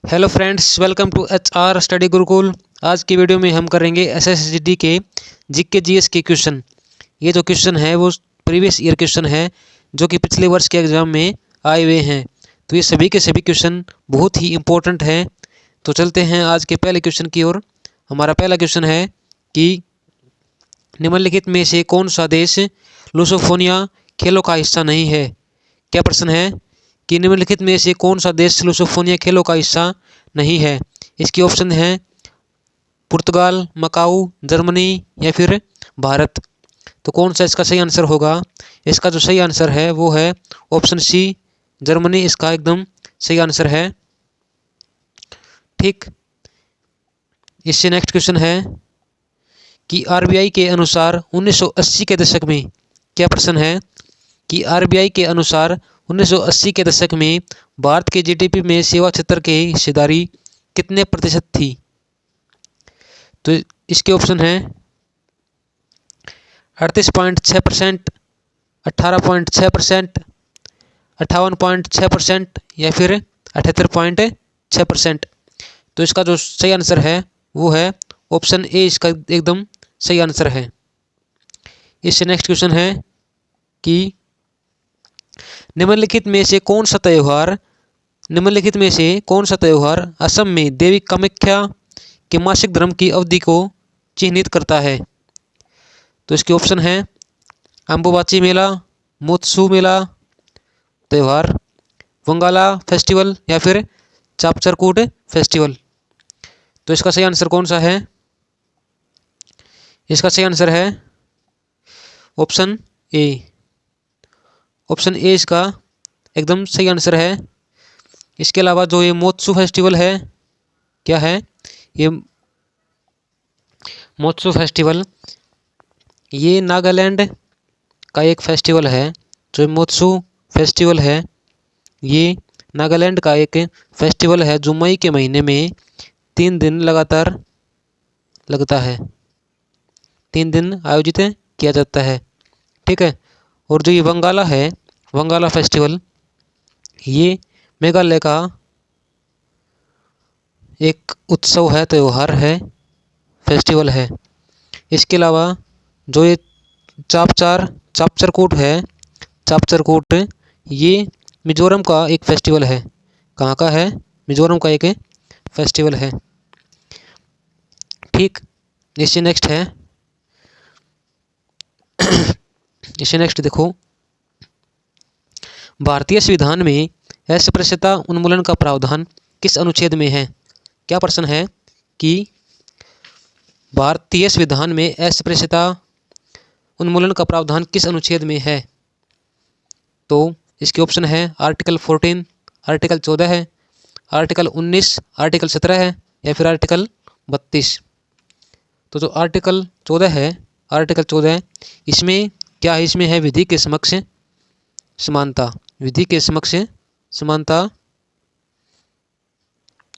Hello friends, welcome to HR study Gurukul. आज की video में हम करेंगे SSGD के जीके जीएस के क्वेश्चन। ये जो क्वेश्चन है वो प्रीवियस ईयर क्वेश्चन है जो कि पिछले वर्ष के एग्जाम में आए हुए हैं। तो ये सभी के सभी क्वेश्चन बहुत ही इम्पोर्टेंट हैं। तो चलते हैं आज के पहले क्वेश्चन की ओर। हमारा पहला क्वेश्चन है कि निम्नलिखित में से कौन सा देश लुसोफोनिया खेलों का हिस्सा नहीं है। क्या प्रश्न है कि निम्नलिखित में से कौन सा देश लुसोफोनिया खेलों का हिस्सा नहीं है। इसके ऑप्शन हैं पुर्तगाल, मकाऊ, जर्मनी या फिर भारत। तो कौन सा इसका सही आंसर होगा? इसका जो सही आंसर है वो है ऑप्शन सी, जर्मनी इसका एकदम सही आंसर है। ठीक, इससे नेक्स्ट क्वेश्चन है कि RBI के अनुसार 1980 के दशक में, क्या प्रश्न है कि RBI के अनुसार 1980 के दशक में भारत के GDP में सेवा क्षेत्र की हिस्सेदारी कितने प्रतिशत थी। तो इसके ऑप्शन हैं 38.6%, 18.6%, 58.6% या फिर 78.6%। तो इसका जो सही आंसर है वो है ऑप्शन ए, इसका एकदम सही आंसर है। इससे नेक्स्ट क्वेश्चन है कि निम्नलिखित में से कौन सा त्यौहार असम में देवी कामाख्या के मासिक धर्म की अवधि को चिन्हित करता है। तो इसके ऑप्शन हैं अंबुबाची मेला, मोत्सू मेला त्यौहार, वंगाला फेस्टिवल या फिर चापचरकूट फेस्टिवल। तो इसका सही आंसर कौन सा है? इसका सही आंसर है ऑप्शन ए। ऑप्शन ए इसका एकदम सही आंसर है। इसके अलावा जो ये मोत्सू फेस्टिवल है, क्या है ये मोत्सू फेस्टिवल? ये नागालैंड का एक फेस्टिवल है। जो मोत्सू फेस्टिवल है ये नागालैंड का एक फेस्टिवल है जो मई के महीने में 3 दिन लगातार लगता है, 3 दिन आयोजित किया जाता है। ठीक है। और जो ये वंगाला फेस्टिवल, ये मेघालय का एक उत्सव है, त्यौहार है, फेस्टिवल है। इसके अलावा जो ये चापचरकूट है, चापचरकूट ये मिजोरम का एक फेस्टिवल है। कहाँ का है? मिजोरम का एक फेस्टिवल है। ठीक, इससे नेक्स्ट है इससे नेक्स्ट देखो, भारतीय संविधान में अस्पृश्यता उन्मूलन का प्रावधान किस अनुच्छेद में है। क्या प्रश्न है कि भारतीय संविधान में अस्पृश्यता उन्मूलन का प्रावधान किस अनुच्छेद में है। तो इसके ऑप्शन है आर्टिकल 14, आर्टिकल 14 है, आर्टिकल 19, आर्टिकल 17 है या फिर आर्टिकल 32। तो जो आर्टिकल 14 है, आर्टिकल 14 इसमें क्या है? इसमें है विधि के समक्ष समानता। विधि के समक्ष समानता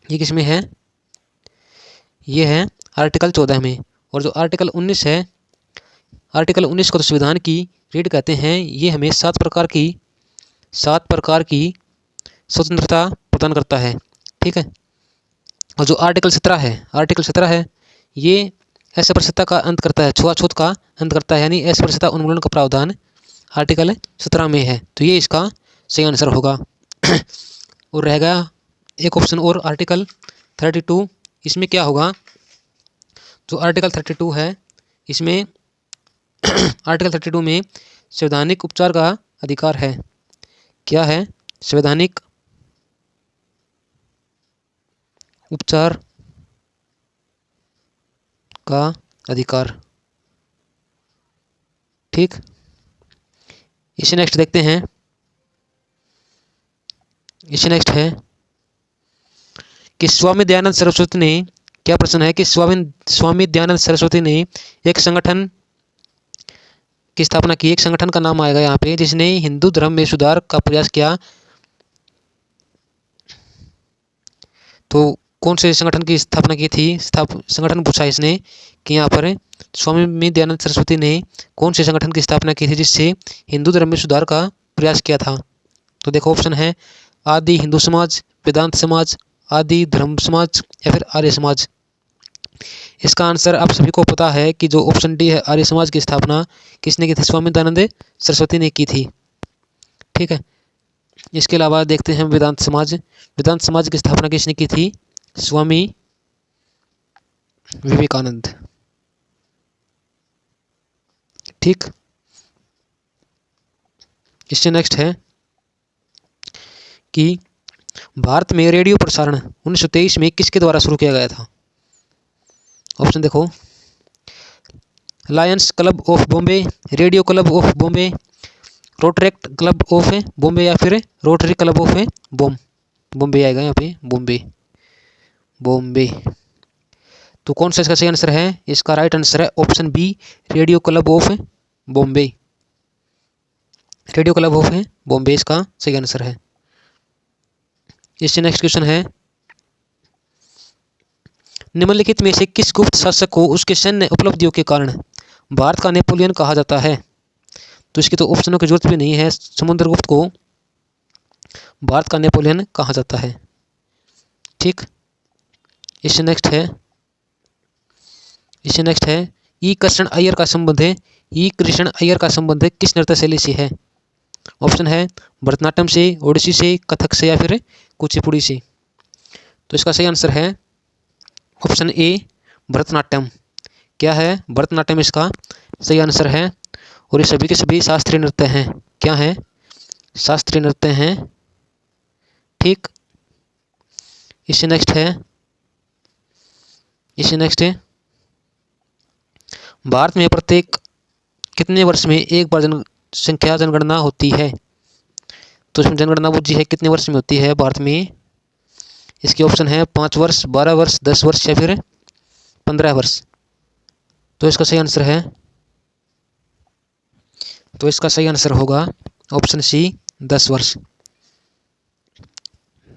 ये किसमें है? ये है आर्टिकल 14 में। और जो आर्टिकल 19 है, आर्टिकल 19 को तो संविधान की रीढ़ कहते हैं। ये हमें 7 प्रकार की स्वतंत्रता प्रदान करता है। ठीक है। और जो आर्टिकल 17 है ये अस्पृश्यता का अंत करता है, छुआछूत का अंत करता है, यानी अस्पृश्यता उन्मूलन का प्रावधान आर्टिकल 17 में है। तो ये इसका सही आंसर होगा। और रह गया एक ऑप्शन और, आर्टिकल 32। इसमें क्या होगा? जो आर्टिकल 32 है इसमें आर्टिकल 32 में संवैधानिक उपचार का अधिकार है। क्या है? संवैधानिक उपचार का अधिकार। ठीक, इसे नेक्स्ट देखते हैं। इसे नेक्स्ट है कि स्वामी दयानंद सरस्वती ने, क्या प्रश्न है कि स्वामी दयानंद सरस्वती ने एक संगठन की स्थापना की। एक संगठन का नाम आएगा यहाँ पे जिसने हिंदू धर्म में सुधार का प्रयास किया। तो कौन से संगठन की स्थापना की थी? संगठन पूछा इसने कि यहाँ पर स्वामी दयानंद सरस्वती ने कौन से संगठन की स्थापना की थी जिससे हिंदू धर्म में सुधार का प्रयास किया था। तो देखो ऑप्शन है आदि हिंदू समाज, वेदांत समाज, आदि धर्म समाज या फिर आर्य समाज। इसका आंसर आप सभी को पता है कि जो ऑप्शन डी है, आर्य समाज की स्थापना किसने की थी? स्वामी दयानंद सरस्वती ने की थी। ठीक है। इसके अलावा देखते हैं वेदांत समाज। वेदांत समाज की स्थापना किसने की थी? स्वामी विवेकानंद। ठीक। इससे नेक्स्ट है कि भारत में रेडियो प्रसारण 1923 में किसके द्वारा शुरू किया गया था? ऑप्शन देखो, Lions club of Bombay, radio club of Bombay, Rotaract club of Bombay या फिर रोटरी क्लब ऑफ बॉम्बे आएगा यहाँ पे, बॉम्बे। तो कौन सा इसका सही आंसर है? इसका राइट आंसर है option B, radio club of Bombay. Radio club of Bombay इसका सही आंसर है। इससे नेक्स्ट क्वेश्चन है, निम्नलिखित में से किस गुप्त शासक को उसके सैन्य उपलब्धियों के कारण भारत का नेपोलियन कहा जाता है? तो इसकी तो ऑप्शनों की जरूरत भी नहीं है, समुद्रगुप्त को भारत का नेपोलियन कहा जाता है। ठीक। इससे नेक्स्ट है ई कृष्ण अय्यर का संबंध है, ई कृष्ण अय्यर का संबंध किस नृत्य शैली से है? ऑप्शन है भरतनाट्यम से, ओडिसी से, कथक से या फिर कुचिपुड़ी से। तो इसका सही आंसर है ऑप्शन ए, भरतनाट्यम। क्या है? भरतनाट्यम इसका सही आंसर है। और ये सभी के सभी शास्त्रीय नृत्य हैं। क्या हैं? शास्त्रीय नृत्य हैं। ठीक। इससे नेक्स्ट है भारत में प्रत्येक कितने वर्ष में एक बार जनगणना होती है? तो इसमें जनगणना वो जी है कितने वर्ष में होती है भारत में? इसके ऑप्शन है 5 वर्ष, 12 वर्ष, 10 वर्ष या फिर 15 वर्ष। तो इसका सही आंसर होगा ऑप्शन सी, 10 वर्ष।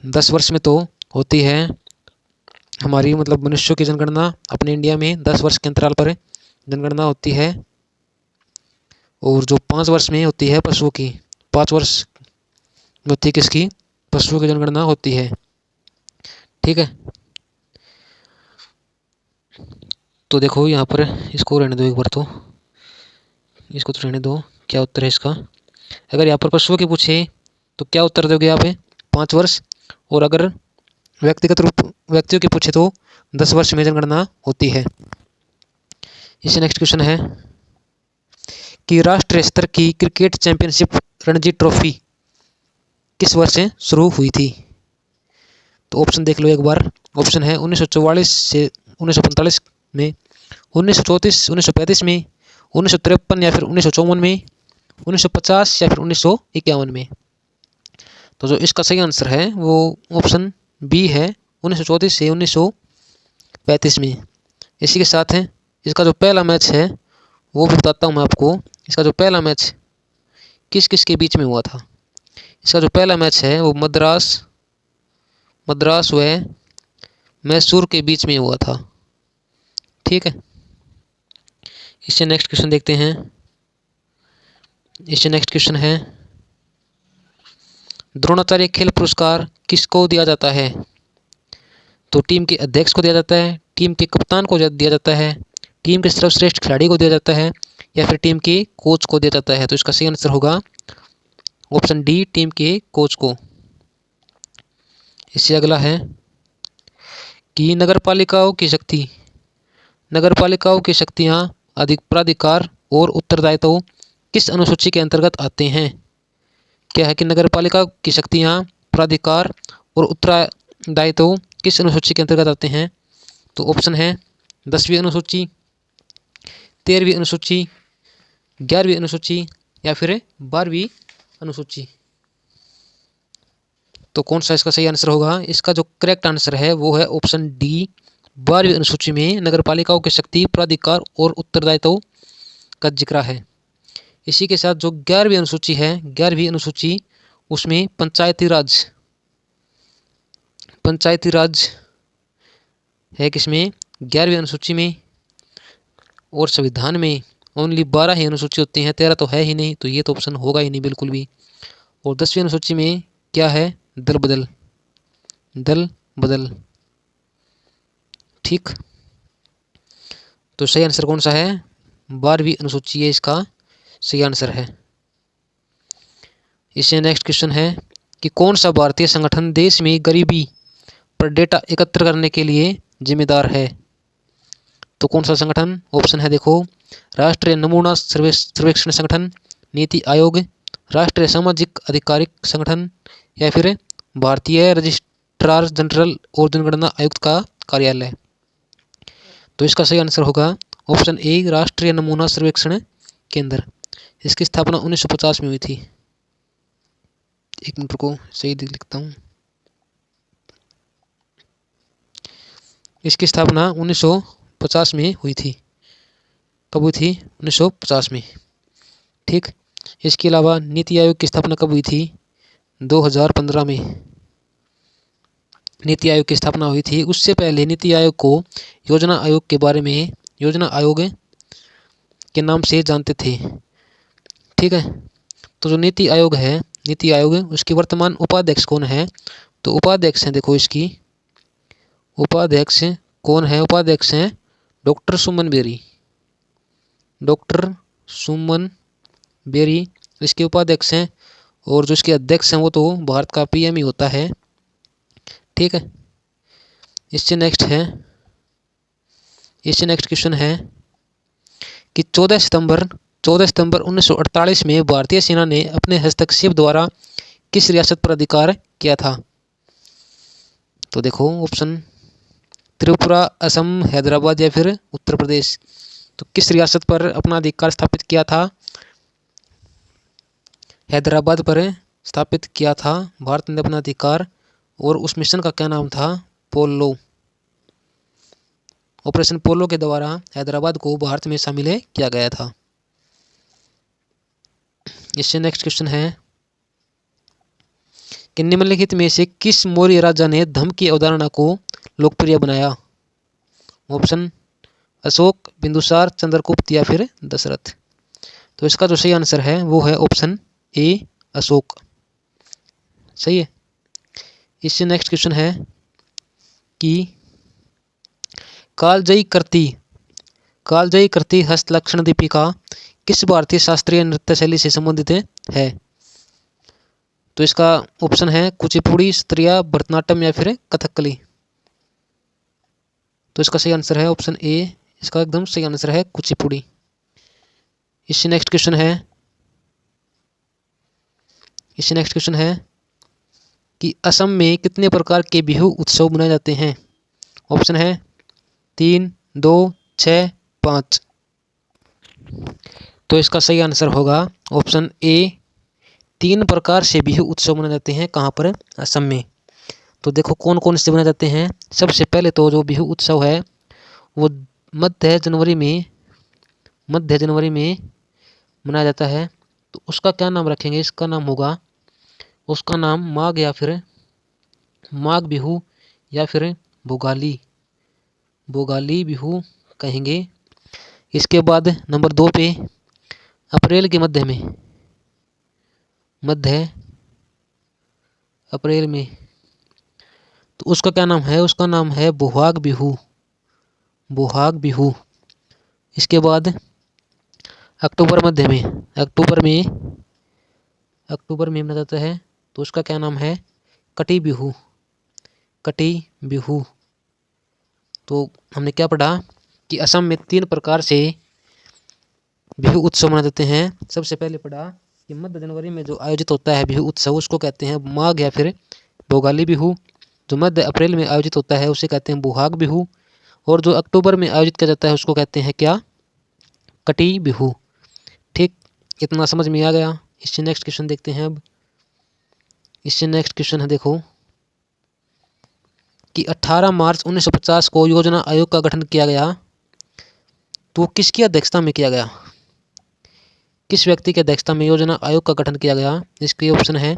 10 वर्ष में तो होती है हमारी मतलब मनुष्यों की जनगणना अपने इंडिया में 10 वर्ष के अंतराल पर जनगणना होती है। और जो 5 वर्ष में होती है पशुओं की, 5 वर्ष में होती है किसकी? पशुओं की जनगणना होती है। ठीक है। तो देखो यहाँ पर इसको रहने दो एक बार, तो इसको तो रहने दो। क्या उत्तर है इसका? अगर यहाँ पर पशुओं की पूछे तो क्या उत्तर दोगे आप? 5 वर्ष। और अगर व्यक्तियों की पूछे तो 10 वर्ष में जनगणना होती है। इससे नेक्स्ट क्वेश्चन है कि राष्ट्रीय स्तर की क्रिकेट चैंपियनशिप रणजी ट्रॉफी किस वर्ष से शुरू हुई थी? तो ऑप्शन देख लो एक बार। ऑप्शन है 1944 से 1945 में, 1934, 1935 में, 1953 या फिर 1954 में, 1950 या फिर 1951 में। तो जो इसका सही आंसर है वो ऑप्शन बी है, 1934 से 1935 में। इसी के साथ है इसका जो पहला मैच है वो भी बताता हूँ मैं आपको। इसका जो पहला मैच किस किस के बीच में हुआ था? इसका जो पहला मैच है वो मद्रास व मैसूर के बीच में हुआ था। ठीक है। इससे नेक्स्ट क्वेश्चन देखते हैं। इससे नेक्स्ट क्वेश्चन है, द्रोणाचार्य खेल पुरस्कार किसको दिया जाता है? तो टीम के अध्यक्ष को दिया जाता है, टीम के कप्तान को दिया जाता है, टीम के सर्वश्रेष्ठ खिलाड़ी को दिया जाता है या फिर टीम के कोच को दिया जाता है? तो इसका सही आंसर होगा ऑप्शन डी, टीम के कोच को। इससे अगला है कि नगरपालिकाओं की शक्तियां, प्राधिकार और उत्तरदायित्व किस अनुसूची के अंतर्गत आते हैं? क्या है कि नगरपालिका की शक्तियां, प्राधिकार और उत्तरदायित्व किस अनुसूची के अंतर्गत आते हैं? तो ऑप्शन है 10वीं अनुसूची, 13वीं अनुसूची, 11वीं अनुसूची या फिर 12वीं अनुसूची। तो कौन सा इसका सही आंसर होगा? इसका जो करेक्ट आंसर है वो है ऑप्शन डी, 12वीं अनुसूची में नगरपालिकाओं की शक्ति, प्राधिकार और उत्तरदायित्व का जिक्र है। इसी के साथ जो 11वीं अनुसूची है, 11वीं अनुसूची उसमें पंचायती राज है किसमें? 11वीं अनुसूची में। और संविधान में ओनली 12 ही अनुसूची होती हैं, 13 तो है ही नहीं, तो ये तो ऑप्शन होगा ही नहीं बिल्कुल भी। और 10वीं अनुसूची में क्या है? दल बदल। ठीक, तो सही आंसर कौन सा है? 12वीं अनुसूची है इसका सही आंसर है। इससे नेक्स्ट क्वेश्चन है कि कौन सा भारतीय संगठन देश में गरीबी पर डेटा एकत्र करने के लिए जिम्मेदार है? तो कौन सा संगठन? ऑप्शन है देखो, राष्ट्रीय नमूना सर्वेक्षण संगठन, नीति आयोग, राष्ट्रीय सामाजिक अधिकारिक संगठन, या फिर भारतीय रजिस्ट्रार जनरल और जनगणना आयुक्त का कार्यालय। तो इसका सही आंसर होगा ऑप्शन ए, राष्ट्रीय नमूना सर्वेक्षण केंद्र। इसकी स्थापना 1950 में हुई थी। एक मिनट को सही लिखता हूँ। इसकी स्थापना 1950 में हुई थी। कब हुई थी? 1950 में। ठीक, इसके अलावा नीति आयोग की स्थापना कब हुई थी? 2015 में नीति आयोग की स्थापना हुई थी। उससे पहले नीति आयोग को योजना आयोग के बारे में योजना आयोग के नाम से जानते थे। ठीक है, तो जो नीति आयोग है, नीति आयोग, उसके वर्तमान उपाध्यक्ष कौन है? तो उपाध्यक्ष हैं देखो, इसकी उपाध्यक्ष कौन है? उपाध्यक्ष हैं डॉक्टर सुमन बेरी। डॉक्टर सुमन बेरी इसके उपाध्यक्ष हैं, और जो इसके अध्यक्ष हैं वो तो भारत का पीएम ही होता है। ठीक है, इससे नेक्स्ट क्वेश्चन है कि 14 सितंबर 1948 में भारतीय सेना ने अपने हस्तक्षेप द्वारा किस रियासत पर अधिकार किया था? तो देखो ऑप्शन, त्रिपुरा, असम, हैदराबाद या फिर उत्तर प्रदेश। तो किस रियासत पर अपना अधिकार स्थापित किया था? हैदराबाद पर स्थापित किया था भारत ने अपना अधिकार, और उस मिशन का क्या नाम था? पोलो। ऑपरेशन पोलो के द्वारा हैदराबाद को भारत में शामिल किया गया था। इससे नेक्स्ट क्वेश्चन है कि निम्नलिखित में से किस मौर्य राजा ने धम्म की अवधारणा को लोकप्रिय बनाया? ऑप्शन, अशोक, बिंदुसार, चंद्रगुप्त या फिर दशरथ। तो इसका जो सही आंसर है वो है ऑप्शन ए, अशोक। सही है। इससे नेक्स्ट क्वेश्चन है कि कालजयी कृति हस्तलक्षण दीपिका किस भारतीय शास्त्रीय नृत्य शैली से संबंधित है? तो इसका ऑप्शन है कुचिपुड़ी, सत्रिया, भरतनाट्यम या फिर कथकली। तो इसका सही आंसर है ऑप्शन ए, इसका एकदम सही आंसर है कुचिपुड़ी। इससे नेक्स्ट क्वेश्चन है कि असम में कितने प्रकार के बिहू उत्सव मनाए जाते हैं? ऑप्शन है 3, 2, 6, 5। तो इसका सही आंसर होगा ऑप्शन ए, 3 प्रकार से बिहू उत्सव मनाए जाते हैं। कहाँ पर? असम में। तो देखो कौन कौन से मनाए जाते हैं। सबसे पहले तो जो बिहू उत्सव है वो मध्य जनवरी में मनाया जाता है। तो उसका क्या नाम रखेंगे? इसका नाम होगा, उसका नाम माघ या फिर माघ बिहू या फिर भोगाली बिहू कहेंगे। इसके बाद नंबर 2 पे अप्रैल के मध्य अप्रैल में, तो उसका क्या नाम है? उसका नाम है बोहाग बिहू। इसके बाद अक्टूबर में मनाया जाता है। तो उसका क्या नाम है? कटी बिहू। तो हमने क्या पढ़ा कि असम में 3 प्रकार से बिहू उत्सव मनाए जाते हैं। सबसे पहले पढ़ा कि मध्य जनवरी में जो आयोजित होता है बिहू उत्सव उसको कहते हैं माघ या फिर भोगाली बिहू। जो मध्य अप्रैल में आयोजित होता है उसे कहते हैं बोहाग बिहू, और जो अक्टूबर में आयोजित किया जाता है उसको कहते हैं क्या? कटी बिहू। ठीक, इतना समझ में आ गया। इससे नेक्स्ट क्वेश्चन देखते हैं। अब इससे नेक्स्ट क्वेश्चन है देखो कि 18 मार्च 1950 को योजना आयोग का गठन किया गया, तो किसकी अध्यक्षता में किया गया? किस व्यक्ति की अध्यक्षता में योजना आयोग का गठन किया गया? इसके ऑप्शन है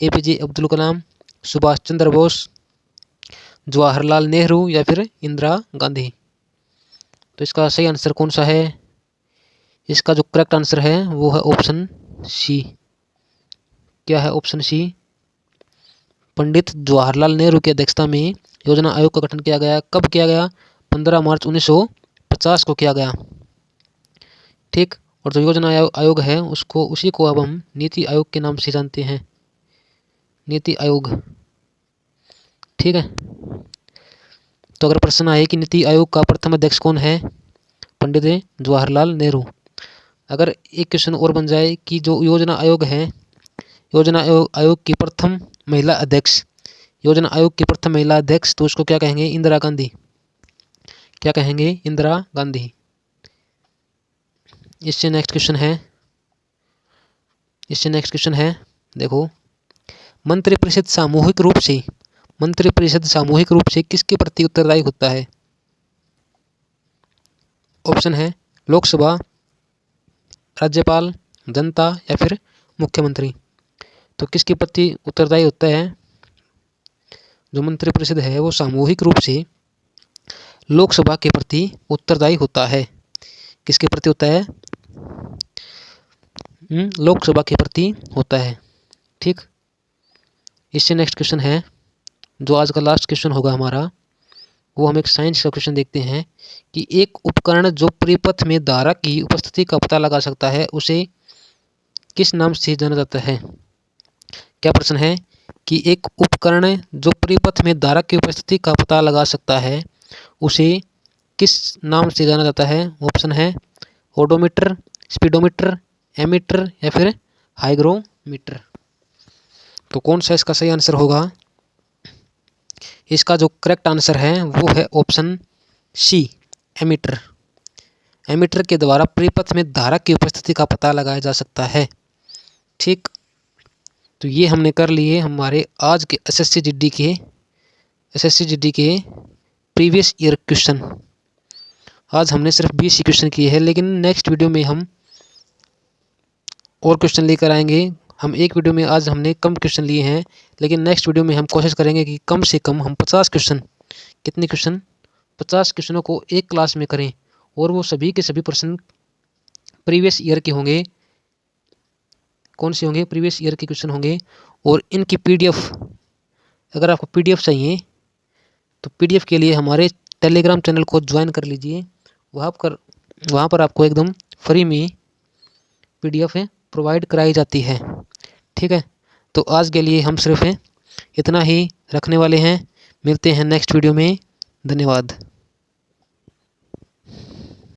एपीजे अब्दुल कलाम, सुभाष चंद्र बोस, जवाहरलाल नेहरू या फिर इंदिरा गांधी। तो इसका सही आंसर कौन सा है? इसका जो करेक्ट आंसर है वो है ऑप्शन सी। क्या है ऑप्शन सी? पंडित जवाहरलाल नेहरू की अध्यक्षता में योजना आयोग का गठन किया गया। कब किया गया? 15 मार्च 1950 को किया गया। ठीक। और जो योजना आयोग है उसी को अब हम नीति आयोग के नाम से जानते हैं, नीति आयोग। ठीक है। तो अगर प्रश्न आए कि नीति आयोग का प्रथम अध्यक्ष कौन है? पंडित जवाहरलाल नेहरू। अगर एक क्वेश्चन और बन जाए कि जो योजना आयोग है, योजना आयोग की प्रथम महिला अध्यक्ष, योजना आयोग की प्रथम महिला अध्यक्ष, तो उसको क्या कहेंगे? इंदिरा गांधी। क्या कहेंगे? इंदिरा गांधी। इससे नेक्स्ट क्वेश्चन है, देखो, मंत्रिपरिषद सामूहिक रूप से किसके प्रति उत्तरदायी होता है? ऑप्शन है लोकसभा, राज्यपाल, जनता या फिर मुख्यमंत्री। तो किसके प्रति उत्तरदायी होता है? जो मंत्रिपरिषद है वो सामूहिक रूप से लोकसभा के प्रति उत्तरदायी होता है। किसके प्रति होता है? लोकसभा के प्रति होता है। ठीक। इससे नेक्स्ट क्वेश्चन है, जो आज का लास्ट क्वेश्चन होगा हमारा, वो हम एक साइंस का क्वेश्चन देखते हैं कि एक उपकरण जो परिपथ में धारा की उपस्थिति का पता लगा सकता है उसे किस नाम से जाना जाता है? क्या प्रश्न है कि एक उपकरण जो परिपथ में धारा की उपस्थिति का पता लगा सकता है उसे किस नाम से जाना जाता है? ऑप्शन है ओडोमीटर, स्पीडोमीटर, एमीटर या फिर हाइग्रोमीटर। तो कौन सा इसका सही आंसर होगा? इसका जो करेक्ट आंसर है वो है ऑप्शन सी, एमीटर। एमीटर के द्वारा परिपथ में धारा की उपस्थिति का पता लगाया जा सकता है। ठीक। तो ये हमने कर लिए हमारे आज के एसएससी जीडी के प्रीवियस ईयर क्वेश्चन। आज हमने सिर्फ 20 क्वेश्चन किए हैं, लेकिन नेक्स्ट वीडियो में हम और क्वेश्चन लेकर आएंगे। हम एक वीडियो में आज हमने कम क्वेश्चन लिए हैं, लेकिन नेक्स्ट वीडियो में हम कोशिश करेंगे कि कम से कम हम 50 क्वेश्चन, कितने क्वेश्चन? 50 क्वेश्चनों को एक क्लास में करें, और वो सभी के सभी प्रश्न प्रीवियस ईयर के होंगे। कौन से होंगे? प्रीवियस ईयर के क्वेश्चन होंगे। और इनकी पीडीएफ, अगर आपको पीडीएफ चाहिए तो पीडीएफ के लिए हमारे टेलीग्राम चैनल को ज्वाइन कर लीजिए। वहाँ पर आपको एकदम फ्री में पीडीएफ प्रोवाइड कराई जाती है। ठीक है। तो आज के लिए हम सिर्फ इतना ही रखने वाले हैं। मिलते हैं नेक्स्ट वीडियो में। धन्यवाद।